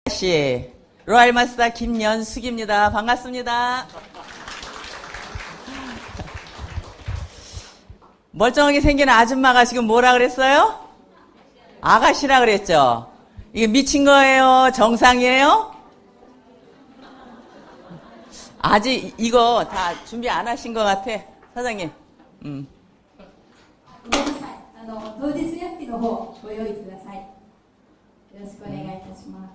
씨, 로얄마스터 김연숙입니다. 반갑습니다. 멀쩡하게 생긴 아줌마가 지금 뭐라 그랬어요? 아가씨라 그랬죠? 이게 미친 거예요? 정상이에요? 아직 이거 다 준비 안 하신 것 같아. 사장님. ごめんなさい。当日予約の方ご用意ください。よろしくお願いいたします。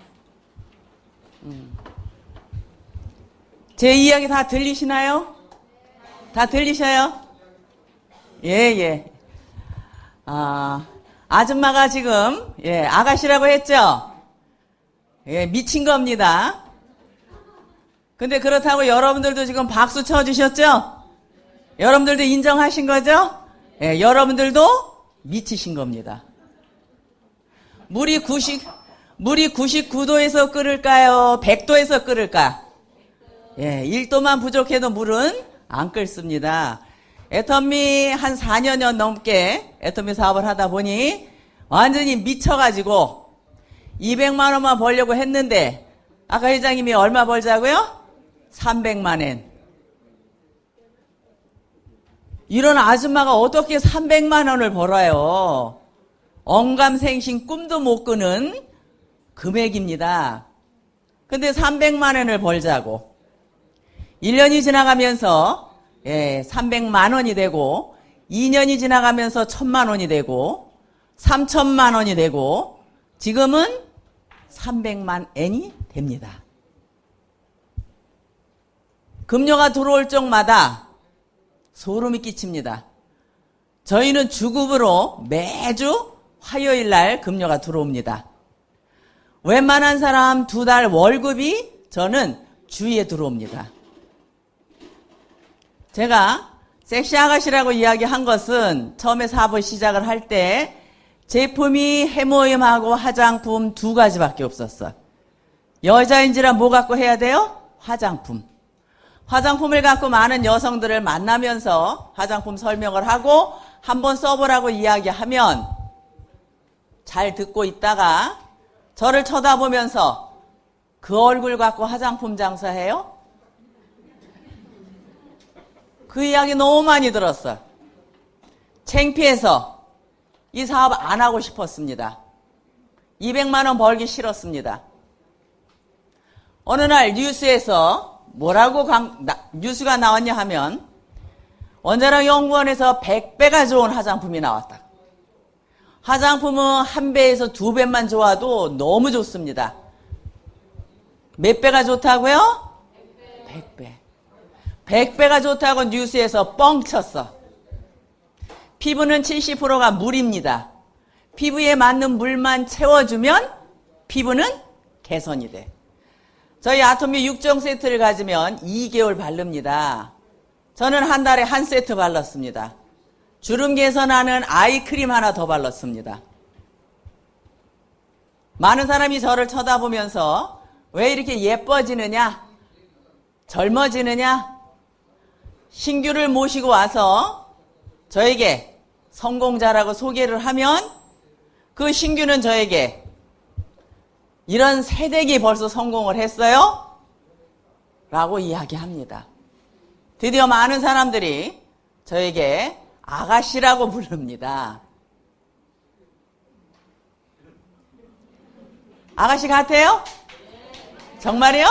제 이야기 다 들리시나요? 다 들리셔요? 예. 아줌마가 지금, 아가씨라고 했죠? 예, 미친 겁니다. 근데 그렇다고 여러분들도 지금 박수 쳐주셨죠? 여러분들도 인정하신 거죠? 예, 여러분들도 미치신 겁니다. 물이 99도에서 끓을까요? 100도에서 끓을까? 예, 1도만 부족해도 물은 안 끓습니다. 애터미 한 4년 넘게 애터미 사업을 하다 보니 완전히 미쳐가지고 200만 원만 벌려고 했는데 아까 회장님이 얼마 벌자고요? 300만 원. 이런 아줌마가 어떻게 300만 원을 벌어요? 언감생심 꿈도 못 꾸는 금액입니다. 근데 300만 원을 벌자고 1년이 지나가면서 300만 원이 되고 2년이 지나가면서 1000만 원이 되고 3000만 원이 되고 지금은 300만 엔이 됩니다. 금료가 들어올 적마다 소름이 끼칩니다. 저희는 주급으로 매주 화요일 날 금료가 들어옵니다. 웬만한 사람 2달 월급이 저는 주위에 들어옵니다. 제가 섹시 아가씨라고 이야기한 것은 처음에 사업을 시작을 할 때 제품이 해모임하고 화장품 2가지밖에 없었어. 여자인지라 뭐 갖고 해야 돼요? 화장품. 화장품을 갖고 많은 여성들을 만나면서 화장품 설명을 하고 한번 써보라고 이야기하면 잘 듣고 있다가 저를 쳐다보면서 그 얼굴 갖고 화장품 장사해요? 그 이야기 너무 많이 들었어. 창피해서 이 사업 안 하고 싶었습니다. 200만 원 벌기 싫었습니다. 어느 날 뉴스에서 뭐라고 뉴스가 나왔냐 하면 원자력 연구원에서 100배가 좋은 화장품이 나왔다. 화장품은 1배에서 2배만 좋아도 너무 좋습니다. 몇 배가 좋다고요? 100배. 100배가 좋다고 뉴스에서 뻥 쳤어. 피부는 70%가 물입니다. 피부에 맞는 물만 채워주면 피부는 개선이 돼. 저희 아토미 6종 세트를 가지면 2개월 바릅니다. 저는 한 달에 한 세트 발랐습니다. 주름 개선하는 아이크림 하나 더 발랐습니다. 많은 사람이 저를 쳐다보면서 왜 이렇게 예뻐지느냐? 젊어지느냐? 신규를 모시고 와서 저에게 성공자라고 소개를 하면 그 신규는 저에게 이런 새댁이 벌써 성공을 했어요? 라고 이야기합니다. 드디어 많은 사람들이 저에게 아가씨라고 부릅니다. 아가씨 같아요? 정말이요?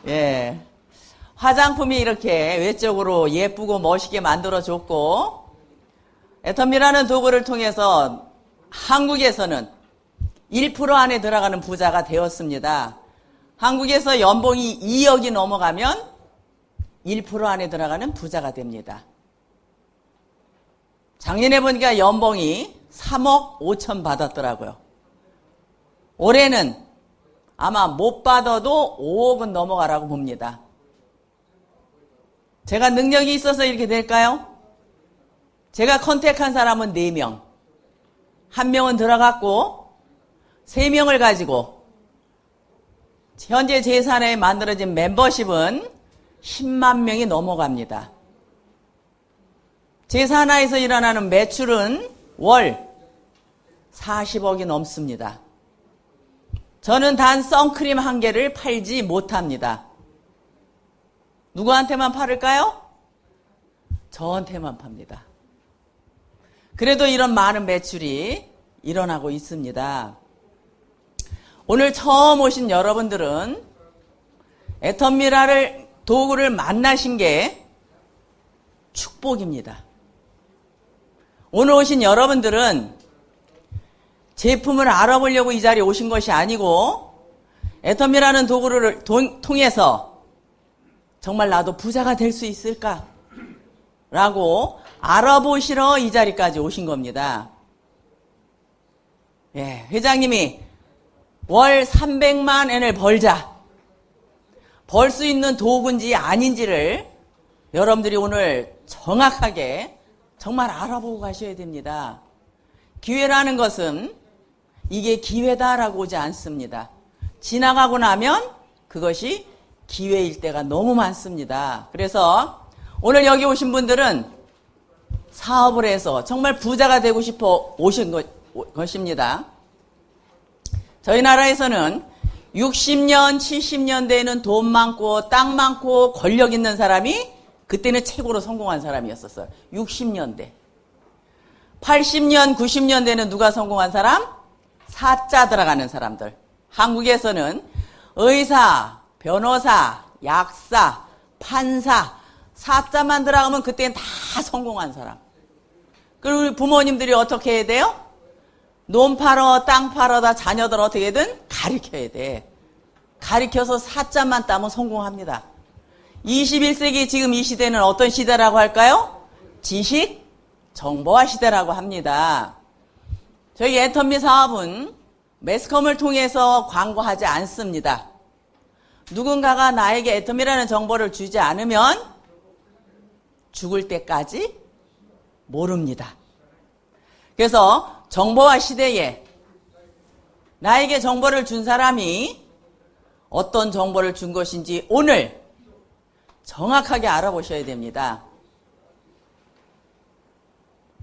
예. 화장품이 이렇게 외적으로 예쁘고 멋있게 만들어줬고 애터미라는 도구를 통해서 한국에서는 1% 안에 들어가는 부자가 되었습니다. 한국에서 연봉이 2억이 넘어가면 1% 안에 들어가는 부자가 됩니다. 작년에 보니까 연봉이 3억 5천 받았더라고요. 올해는 아마 못 받아도 5억은 넘어가라고 봅니다. 제가 능력이 있어서 이렇게 될까요? 제가 컨택한 사람은 4명. 1명은 들어갔고 3명을 가지고 현재 제 산하에 만들어진 멤버십은 10만 명이 넘어갑니다. 제 산하에서 일어나는 매출은 월 40억이 넘습니다. 저는 단 선크림 한 개를 팔지 못합니다. 누구한테만 팔을까요? 저한테만 팝니다. 그래도 이런 많은 매출이 일어나고 있습니다. 오늘 처음 오신 여러분들은 애텀미라를 도구를 만나신 게 축복입니다. 오늘 오신 여러분들은 제품을 알아보려고 이 자리에 오신 것이 아니고 애텀미라는 도구를 통해서 정말 나도 부자가 될 수 있을까? 라고 알아보시러 이 자리까지 오신 겁니다. 예, 회장님이 월 300만 엔을 벌자. 벌 수 있는 도구인지 아닌지를 여러분들이 오늘 정확하게 정말 알아보고 가셔야 됩니다. 기회라는 것은 이게 기회다라고 오지 않습니다. 지나가고 나면 그것이 기회일 때가 너무 많습니다. 그래서 오늘 여기 오신 분들은 사업을 해서 정말 부자가 되고 싶어 오신 것입니다. 저희 나라에서는 60년, 70년대에는 돈 많고 땅 많고 권력 있는 사람이 그때는 최고로 성공한 사람이었었어요. 60년대. 80년, 90년대는 누가 성공한 사람? 사자 들어가는 사람들. 한국에서는 의사, 변호사, 약사, 판사, 사자만 들어가면 그때는 다 성공한 사람. 그리고 우리 부모님들이 어떻게 해야 돼요? 논 팔어, 땅 팔어다 자녀들 어떻게든 가르쳐야 돼. 가르쳐서 사자만 따면 성공합니다. 21세기 지금 이 시대는 어떤 시대라고 할까요? 지식, 정보화 시대라고 합니다. 저희 애텀미 사업은 매스컴을 통해서 광고하지 않습니다. 누군가가 나에게 애텀이라는 정보를 주지 않으면 죽을 때까지 모릅니다. 그래서 정보화 시대에 나에게 정보를 준 사람이 어떤 정보를 준 것인지 오늘 정확하게 알아보셔야 됩니다.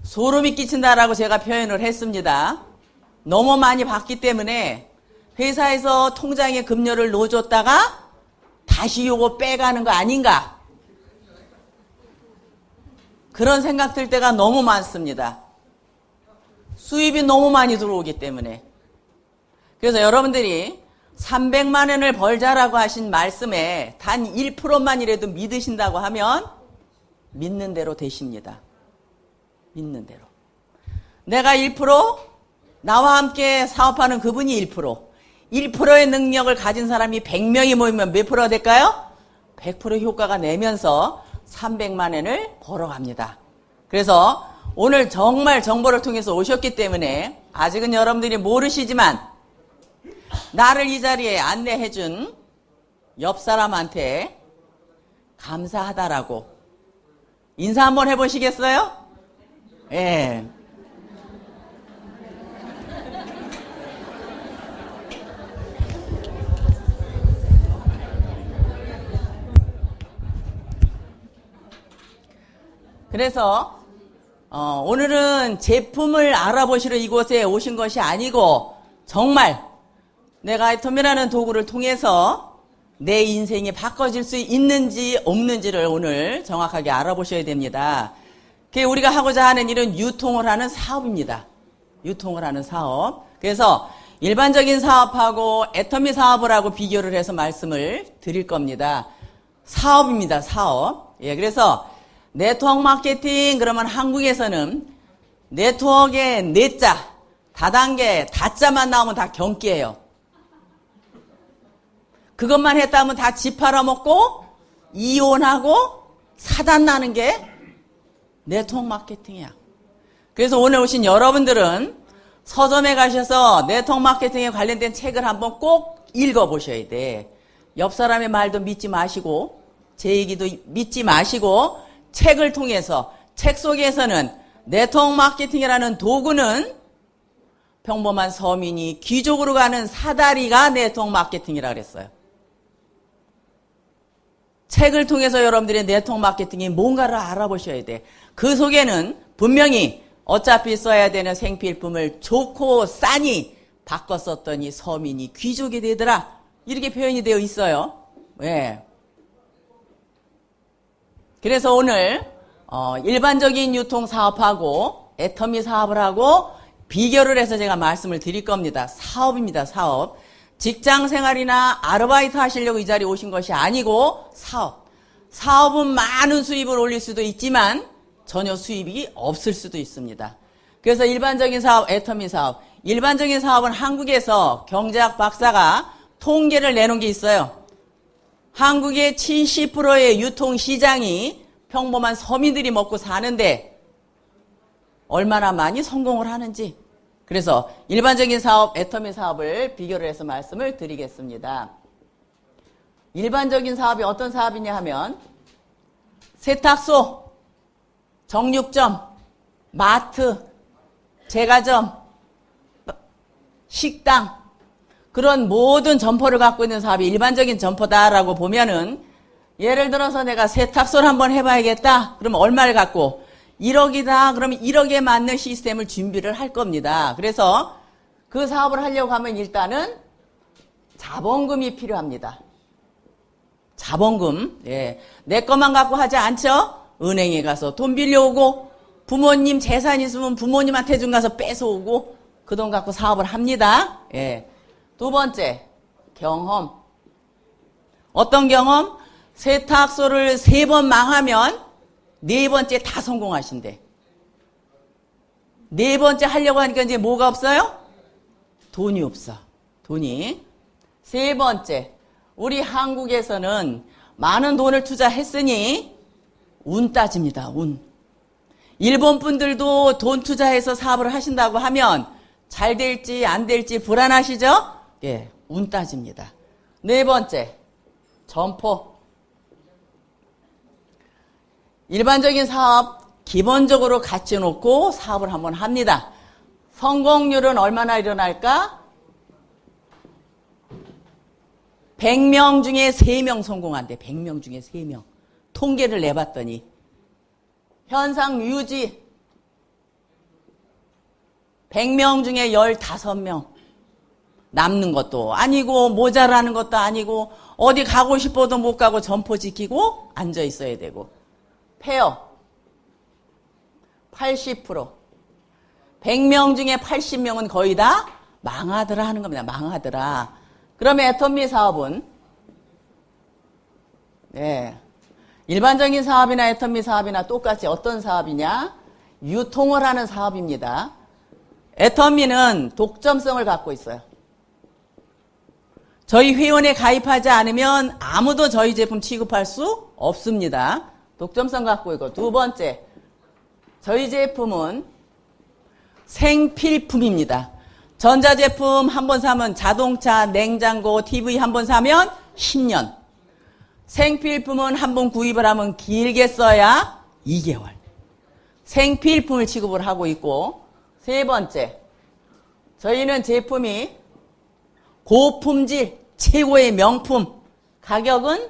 소름이 끼친다라고 제가 표현을 했습니다. 너무 많이 받기 때문에 회사에서 통장에 급료를 넣어줬다가 다시 요거 빼가는 거 아닌가? 그런 생각 들 때가 너무 많습니다. 수입이 너무 많이 들어오기 때문에. 그래서 여러분들이 300만 원을 벌자라고 하신 말씀에 단 1%만이라도 믿으신다고 하면 믿는 대로 되십니다. 믿는 대로. 내가 1%, 나와 함께 사업하는 그분이 1%, 1%의 능력을 가진 사람이 100명이 모이면 몇 프로가 될까요? 100% 효과가 내면서 300만 원을 벌어갑니다. 그래서 오늘 정말 정보를 통해서 오셨기 때문에 아직은 여러분들이 모르시지만 나를 이 자리에 안내해준 옆 사람한테 감사하다라고 인사 한번 해보시겠어요? 예. 그래서 오늘은 제품을 알아보시러 이곳에 오신 것이 아니고 정말 내가 애텀이라는 도구를 통해서 내 인생이 바꿔질 수 있는지 없는지를 오늘 정확하게 알아보셔야 됩니다. 우리가 하고자 하는 일은 유통을 하는 사업입니다. 유통을 하는 사업. 그래서 일반적인 사업하고 애터미 사업을 하고 비교를 해서 말씀을 드릴 겁니다. 사업입니다. 사업. 예, 그래서 네트워크 마케팅 그러면 한국에서는 네트워크의 네자, 다단계, 다자만 나오면 다 경기예요. 그것만 했다면 다 집 팔아먹고 이혼하고 사단 나는 게 네트워크 마케팅이야. 그래서 오늘 오신 여러분들은 서점에 가셔서 네트워크 마케팅에 관련된 책을 한번 꼭 읽어보셔야 돼. 옆 사람의 말도 믿지 마시고 제 얘기도 믿지 마시고 책을 통해서 책 속에서는 네트워크 마케팅이라는 도구는 평범한 서민이 귀족으로 가는 사다리가 네트워크 마케팅이라고 그랬어요. 책을 통해서 여러분들의 네트워크 마케팅이 뭔가를 알아보셔야 돼. 그 속에는 분명히 어차피 써야 되는 생필품을 좋고 싸니 바꿔 썼더니 서민이 귀족이 되더라. 이렇게 표현이 되어 있어요. 예. 그래서 오늘 일반적인 유통사업하고 애터미 사업을 하고 비교를 해서 제가 말씀을 드릴 겁니다. 사업입니다. 사업. 직장생활이나 아르바이트 하시려고 이 자리에 오신 것이 아니고 사업. 사업은 많은 수입을 올릴 수도 있지만 전혀 수입이 없을 수도 있습니다. 그래서 일반적인 사업, 애터미 사업. 일반적인 사업은 한국에서 경제학 박사가 통계를 내놓은 게 있어요. 한국의 70%의 유통시장이 평범한 서민들이 먹고 사는데 얼마나 많이 성공을 하는지. 그래서 일반적인 사업, 애터미 사업을 비교를 해서 말씀을 드리겠습니다. 일반적인 사업이 어떤 사업이냐 하면 세탁소, 정육점, 마트, 제과점, 식당, 그런 모든 점포를 갖고 있는 사업이 일반적인 점포다라고 보면은, 예를 들어서 내가 세탁소를 한번 해봐야겠다. 그러면 얼마를 갖고 1억이다. 그러면 1억에 맞는 시스템을 준비를 할 겁니다. 그래서 그 사업을 하려고 하면 일단은 자본금이 필요합니다. 자본금. 예. 내 것만 갖고 하지 않죠? 은행에 가서 돈 빌려오고, 부모님 재산 있으면 부모님한테 좀 가서 뺏어오고, 그 돈 갖고 사업을 합니다. 예. 두 번째, 경험. 어떤 경험? 세탁소를 3번 망하면 4번째 다 성공하신대. 4번째 하려고 하니까 이제 뭐가 없어요? 돈이 없어. 돈이. 3번째, 우리 한국에서는 많은 돈을 투자했으니 운 따집니다. 운. 일본 분들도 돈 투자해서 사업을 하신다고 하면 잘 될지 안 될지 불안하시죠? 예, 운 따집니다. 4번째, 점포. 일반적인 사업 기본적으로 갖춰 놓고 사업을 한번 합니다. 성공률은 얼마나 일어날까? 100명 중에 3명 성공한대. 100명 중에 3명. 통계를 내봤더니 현상 유지 100명 중에 15명. 남는 것도 아니고 모자라는 것도 아니고 어디 가고 싶어도 못 가고 점포 지키고 앉아 있어야 되고. 폐업 80%. 100명 중에 80명은 거의 다 망하더라 하는 겁니다. 망하더라. 그러면 애터미 사업은 네, 일반적인 사업이나 애터미 사업이나 똑같이 어떤 사업이냐? 유통을 하는 사업입니다. 애터미는 독점성을 갖고 있어요. 저희 회원에 가입하지 않으면 아무도 저희 제품 취급할 수 없습니다. 독점성 갖고 있고. 두 번째, 저희 제품은 생필품입니다. 전자제품 한 번 사면 자동차, 냉장고, TV 한 번 사면 10년. 생필품은 한 번 구입을 하면 길게 써야 2개월. 생필품을 취급을 하고 있고. 세 번째, 저희는 제품이 고품질, 최고의 명품, 가격은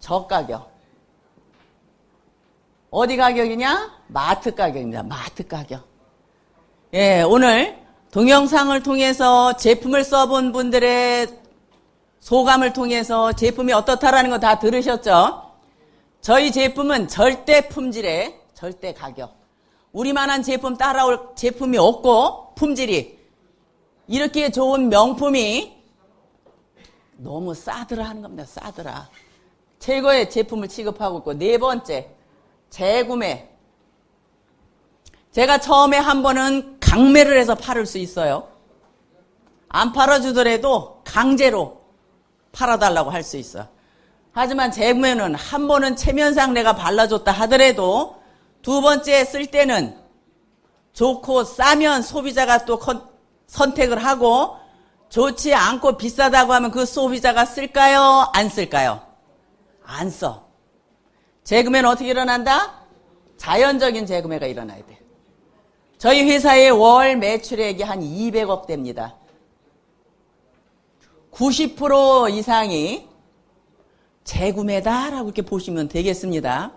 저가격. 어디 가격이냐? 마트 가격입니다. 마트 가격. 예, 오늘 동영상을 통해서 제품을 써본 분들의 소감을 통해서 제품이 어떻다라는 거 다 들으셨죠? 저희 제품은 절대 품질에 절대 가격. 우리만한 제품 따라올 제품이 없고, 품질이 이렇게 좋은 명품이 너무 싸더라 하는 겁니다. 싸더라. 최고의 제품을 취급하고 있고. 네 번째, 재구매. 제가 처음에 한 번은 강매를 해서 팔을 수 있어요. 안 팔아주더라도 강제로 팔아달라고 할 수 있어. 하지만 재구매는 한 번은 체면상 내가 발라줬다 하더라도 두 번째 쓸 때는 좋고 싸면 소비자가 또 선택을 하고, 좋지 않고 비싸다고 하면 그 소비자가 쓸까요? 안 쓸까요? 안 써. 재구매는 어떻게 일어난다? 자연적인 재구매가 일어나야 돼. 저희 회사의 월 매출액이 한 200억 됩니다. 90% 이상이 재구매다라고 이렇게 보시면 되겠습니다.